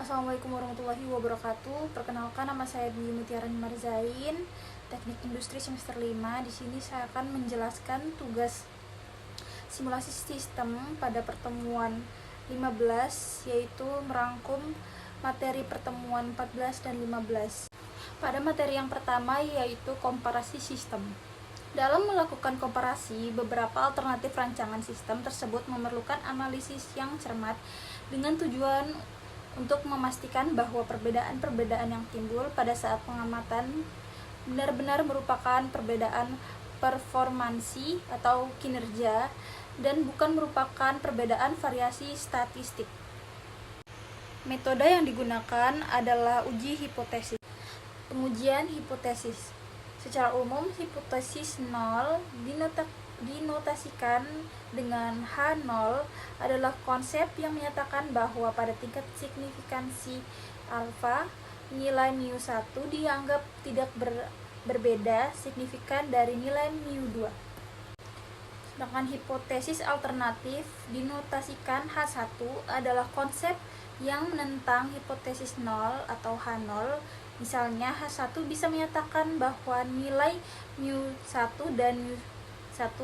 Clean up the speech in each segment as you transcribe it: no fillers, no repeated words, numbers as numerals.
Assalamualaikum warahmatullahi wabarakatuh. Perkenalkan, nama saya Dwi Mutiara Marzain, Teknik Industri semester 5. Di sini saya akan menjelaskan tugas simulasi sistem pada pertemuan 15, yaitu merangkum materi pertemuan 14 dan 15. Pada materi yang pertama yaitu komparasi sistem. Dalam melakukan komparasi, beberapa alternatif rancangan sistem tersebut memerlukan analisis yang cermat dengan tujuan untuk memastikan bahwa perbedaan-perbedaan yang timbul pada saat pengamatan benar-benar merupakan perbedaan performansi atau kinerja dan bukan merupakan perbedaan variasi statistik. Metode yang digunakan adalah uji hipotesis. Pengujian hipotesis. Secara umum, hipotesis 0 dinotasikan dengan H0 adalah konsep yang menyatakan bahwa pada tingkat signifikansi alfa, nilai mu1 dianggap tidak berbeda signifikan dari nilai mu2. Sedangkan hipotesis alternatif dinotasikan H1 adalah konsep yang menentang hipotesis 0 atau H0. Misalnya, H1 bisa menyatakan bahwa nilai mu1 dan mu1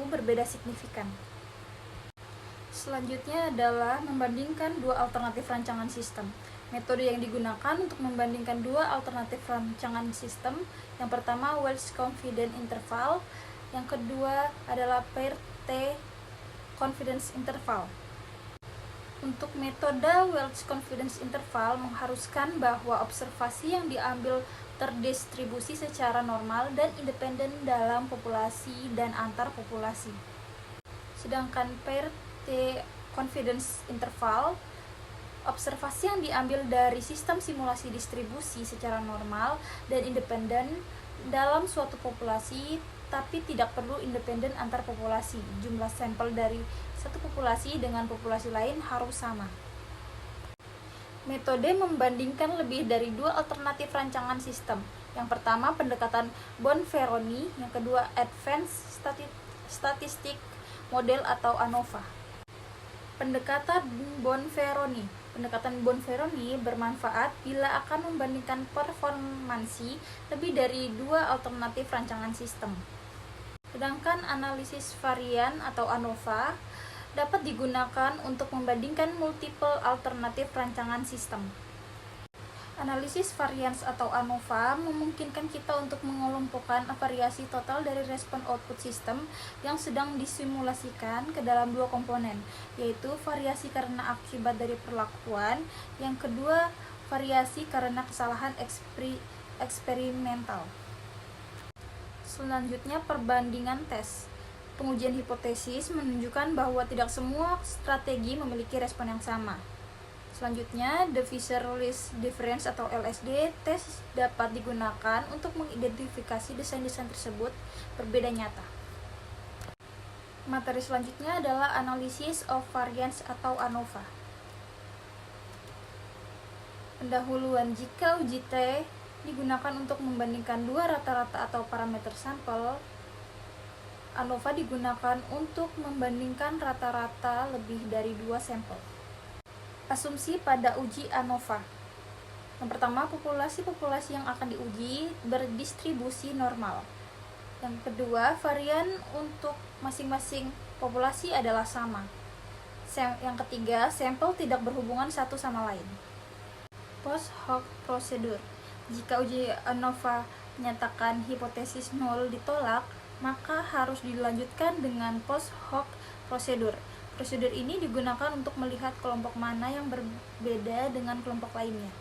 berbeda signifikan. Selanjutnya adalah membandingkan dua alternatif rancangan sistem. Metode yang digunakan untuk membandingkan dua alternatif rancangan sistem, yang pertama Welch Confidence Interval, yang kedua adalah Pair T Confidence Interval. Untuk metode Welch Confidence Interval mengharuskan bahwa observasi yang diambil terdistribusi secara normal dan independen dalam populasi dan antar populasi. Sedangkan Pair T Confidence Interval, observasi yang diambil dari sistem simulasi distribusi secara normal dan independen dalam suatu populasi, tapi tidak perlu independen antar populasi. Jumlah sampel dari satu populasi dengan populasi lain harus sama. Metode membandingkan lebih dari dua alternatif rancangan sistem. Yang pertama pendekatan Bonferroni, yang kedua Advanced Statistic Model atau ANOVA. Pendekatan Bonferroni bermanfaat bila akan membandingkan performansi lebih dari dua alternatif rancangan sistem. Sedangkan analisis varian atau ANOVA dapat digunakan untuk membandingkan multiple alternatif rancangan sistem. Analisis varians atau ANOVA memungkinkan kita untuk mengelompokkan variasi total dari respon output sistem yang sedang disimulasikan ke dalam dua komponen, yaitu variasi karena akibat dari perlakuan, yang kedua variasi karena kesalahan eksperimental. Selanjutnya, perbandingan tes. Pengujian hipotesis menunjukkan bahwa tidak semua strategi memiliki respon yang sama. Selanjutnya, Divisor-Least Difference atau LSD tes dapat digunakan untuk mengidentifikasi desain-desain tersebut berbeda nyata. Materi selanjutnya adalah Analysis of Variance atau ANOVA. Pendahuluan, jika uji T digunakan untuk membandingkan dua rata-rata atau parameter sampel, ANOVA digunakan untuk membandingkan rata-rata lebih dari dua sampel. Asumsi pada uji ANOVA. Yang pertama, populasi-populasi yang akan diuji berdistribusi normal. Yang kedua, varian untuk masing-masing populasi adalah sama. Yang ketiga, sampel tidak berhubungan satu sama lain. Post hoc procedure. Jika uji ANOVA menyatakan hipotesis 0 ditolak, maka harus dilanjutkan dengan post hoc procedure. Prosedur ini digunakan untuk melihat kelompok mana yang berbeda dengan kelompok lainnya.